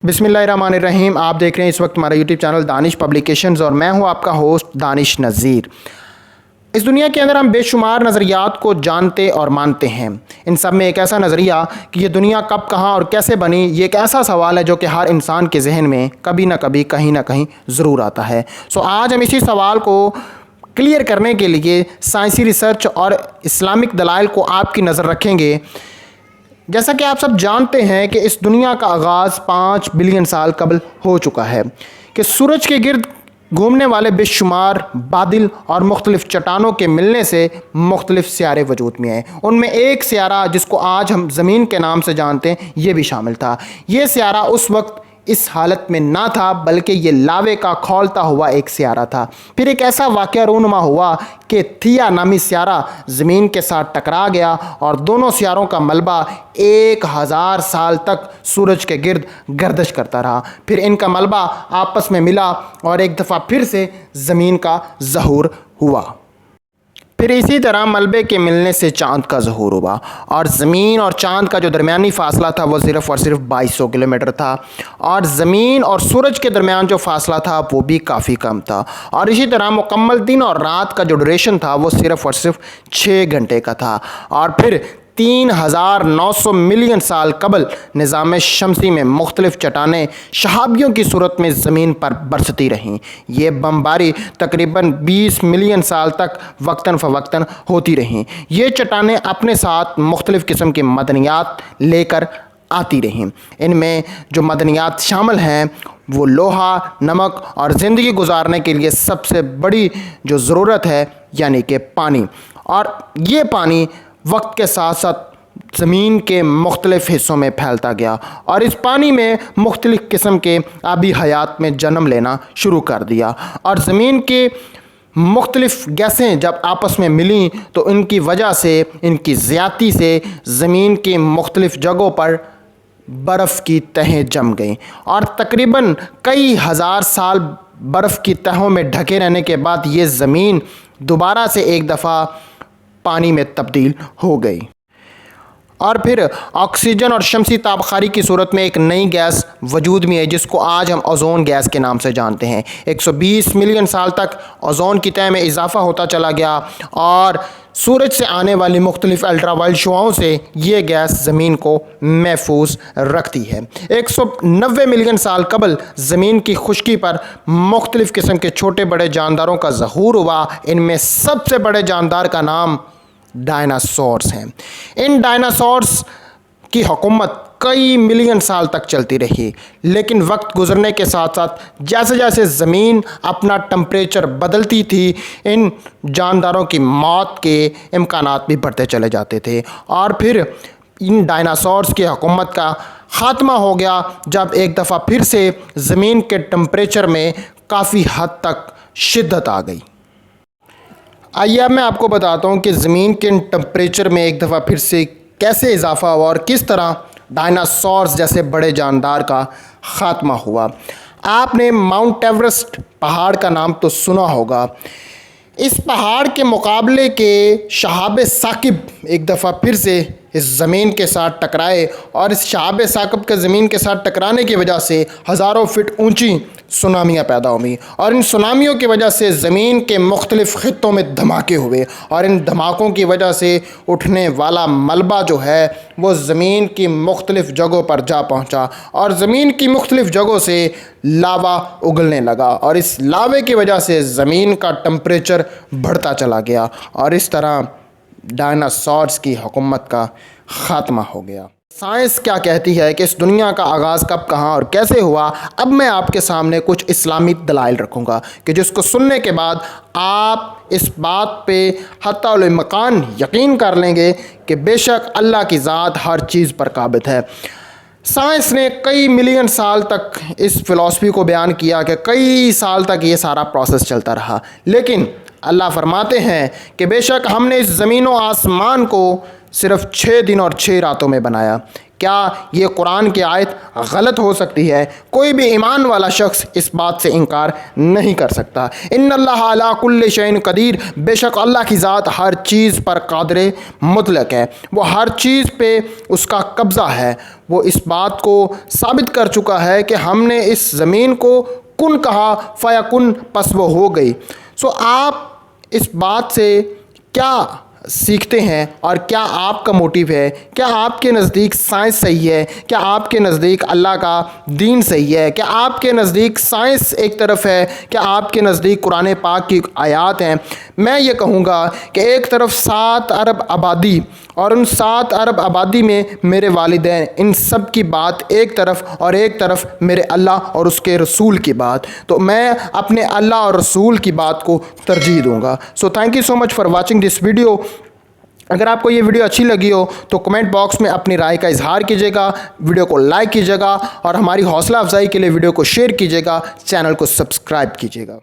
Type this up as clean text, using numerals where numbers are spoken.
बिस्मिल्लाहिर्रहमानिर्रहीम। आप देख रहे हैं इस वक्त हमारा यूट्यूब चैनल दानिश पब्लिकेशंस और मैं हूं आपका होस्ट दानिश नज़ीर। इस दुनिया के अंदर हम बेशुमार नज़रियात को जानते और मानते हैं। इन सब में एक ऐसा नज़रिया कि ये दुनिया कब, कहाँ और कैसे बनी, ये एक ऐसा सवाल है जो कि हर इंसान के जहन में कभी ना कभी, कहीं ना कहीं ज़रूर आता है। आज हम इसी सवाल को क्लियर करने के लिए साइंसी रिसर्च और इस्लामिक दलाइल को आपकी नज़र रखेंगे। जैसा कि आप सब जानते हैं कि इस दुनिया का आगाज़ 5 बिलियन साल कबल हो चुका है कि सूरज के गिर्द घूमने वाले बेशुमार बादल और मुख्तलिफ़ चट्टानों के मिलने से मुख्तलिफ़ सियारे वजूद में हैं। उनमें एक सियारा जिसको आज हम ज़मीन के नाम से जानते हैं ये भी शामिल था। ये सियारा उस वक्त इस हालत में ना था बल्कि ये लावे का खौलता हुआ एक सियारा था। फिर एक ऐसा वाक़या रूनुमा हुआ कि थिया नामी सियारा ज़मीन के साथ टकरा गया और दोनों सियारों का मलबा 1000 साल तक सूरज के गिर्द गर्दिश करता रहा। फिर इनका मलबा आपस में मिला और एक दफ़ा फिर से ज़मीन का ज़हूर हुआ। फिर इसी तरह मलबे के मिलने से चाँद का ज़हूर हुआ और ज़मीन और चाँद का जो दरमियानी फ़ासला था वो सिर्फ़ और सिर्फ 2200 किलोमीटर था और ज़मीन और सूरज के दरमियान जो फ़ासला था वो भी काफ़ी कम था। और इसी तरह मुकम्मल दिन और रात का जो ड्यूरेशन था वो सिर्फ़ और सिर्फ 6 घंटे का था। और फिर 3900 मिलियन साल कबल निज़ाम शमसी में मुख्तलिफ़ चट्टानें शहाबियों की सूरत में ज़मीन पर बरसती रहीं। ये बमबारी तकरीबन 20 मिलियन साल तक वक्तन फ़वक्तन होती रहीं। ये चट्टानें अपने साथ मुख्तलिफ़ किस्म की मदनियात लेकर आती रहीं। इनमें जो मदनियात शामिल हैं वो लोहा, नमक और ज़िंदगी गुजारने के लिए सबसे बड़ी जो ज़रूरत है यानी कि पानी। और ये पानी वक्त के साथ साथ ज़मीन के मुख्तलिफ़ हिस्सों में फैलता गया और इस पानी में मुख्तलिफ़ किस्म के आबी हयात में जन्म लेना शुरू कर दिया। और ज़मीन के मुख्तलिफ़ गैसें जब आपस में मिलीं तो इनकी वजह से, इनकी ज़्यादती से ज़मीन के मुख्तलिफ़ जगहों पर बर्फ़ की तहें जम गईं और तकरीबन कई हज़ार साल बर्फ़ की तहों में ढके रहने के बाद ये ज़मीन दोबारा से एक दफ़ा पानी में तब्दील हो गई और फिर ऑक्सीजन और शमसी ताबखारी की सूरत में एक नई गैस वजूद में है जिसको आज हम ओज़ोन गैस के नाम से जानते हैं। 120 मिलियन साल तक ओज़ोन की तह में इजाफ़ा होता चला गया और सूरज से आने वाली मुख्तलिफ़ अल्ट्रावायलेट शुआओं से ये गैस ज़मीन को महफूज रखती है। 190 मिलियन साल कबल ज़मीन की खुश्की पर मुख्तलिफ़ किस्म के छोटे बड़े जानदारों का ज़हूर हुआ। इनमें सबसे बड़े जानदार का नाम डायनासोर्स हैं। इन डायनासोर्स की हुकूमत कई मिलियन साल तक चलती रही, लेकिन वक्त गुज़रने के साथ साथ जैसे जैसे ज़मीन अपना टेम्परेचर बदलती थी इन जानदारों की मौत के इम्कानात भी बढ़ते चले जाते थे। और फिर इन डायनासोर्स की हुकूमत का ख़ात्मा हो गया जब एक दफ़ा फिर से ज़मीन के टेम्परेचर में काफ़ी हद तक शिद्दत आ गई। आइए अब मैं आपको बताता हूँ कि ज़मीन के टेम्परेचर में एक दफ़ा फिर से कैसे इजाफ़ा हुआ और किस तरह डायनासोर्स जैसे बड़े जानदार का ख़ात्मा हुआ। आपने माउंट एवरेस्ट पहाड़ का नाम तो सुना होगा। इस पहाड़ के मुकाबले के शहाब साकिब एक दफ़ा फिर से इस ज़मीन के साथ टकराए और इस शहाब साकिब के ज़मीन के साथ टकराने की वजह से हज़ारों फिट ऊंची सुनामियाँ पैदा हुई और इन सुनामियों की वजह से ज़मीन के मुख्तलिफ़ खित्तों में धमाके हुए और इन धमाकों की वजह से उठने वाला मलबा जो है वो ज़मीन की मुख्तलिफ़ जगहों पर जा पहुँचा और ज़मीन की मुख्तलिफ़ जगहों से लावा उगलने लगा और इस लावे की वजह से ज़मीन का टेम्परेचर बढ़ता चला गया और इस तरह डायनासोर्स की हुकूमत का ख़ात्मा हो गया। साइंस क्या कहती है कि इस दुनिया का आगाज़ कब, कहाँ और कैसे हुआ, अब मैं आपके सामने कुछ इस्लामिक दलाइल रखूँगा कि जिसको सुनने के बाद आप इस बात पे हत्ता मकान यकीन कर लेंगे कि बेशक अल्लाह की ज़ात हर चीज़ पर काबिज है। साइंस ने कई मिलियन साल तक इस फ़िलॉसफी को बयान किया कि कई साल तक ये सारा प्रोसेस चलता रहा, लेकिन अल्लाह फरमाते हैं कि बेशक हमने इस ज़मीन व आसमान को सिर्फ़ 6 दिन और 6 रातों में बनाया। کیا یہ قرآن کی آیت غلط ہو سکتی ہے؟ کوئی بھی ایمان والا شخص اس بات سے انکار نہیں کر سکتا۔ ان اللہ علی کل شیء قدیر، بے شک اللہ کی ذات ہر چیز پر قادر مطلق ہے، وہ ہر چیز پہ اس کا قبضہ ہے۔ وہ اس بات کو ثابت کر چکا ہے کہ ہم نے اس زمین کو کن کہا فیکن، پس وہ ہو گئی۔ آپ اس بات سے کیا سیکھتے ہیں اور کیا آپ کا موٹیو ہے؟ کیا آپ کے نزدیک سائنس صحیح ہے؟ کیا آپ کے نزدیک اللہ کا دین صحیح ہے؟ کیا آپ کے نزدیک سائنس ایک طرف ہے؟ کیا آپ کے نزدیک قرآن پاک کی آیات ہیں؟ میں یہ کہوں گا کہ ایک طرف 7 ارب آبادی اور ان 7 ارب آبادی میں میرے والدین، ان سب کی بات ایک طرف، اور ایک طرف میرے اللہ اور اس کے رسول کی بات، تو میں اپنے اللہ اور رسول کی بات کو ترجیح دوں گا۔ Thank you so much for watching this video. اگر آپ کو یہ ویڈیو اچھی لگی ہو تو کمنٹ باکس میں اپنی رائے کا اظہار کیجیے گا، ویڈیو کو لائک کیجیے گا، اور ہماری حوصلہ افزائی کے لیے ویڈیو کو شیئر کیجیے گا، چینل کو سبسکرائب کیجیے گا۔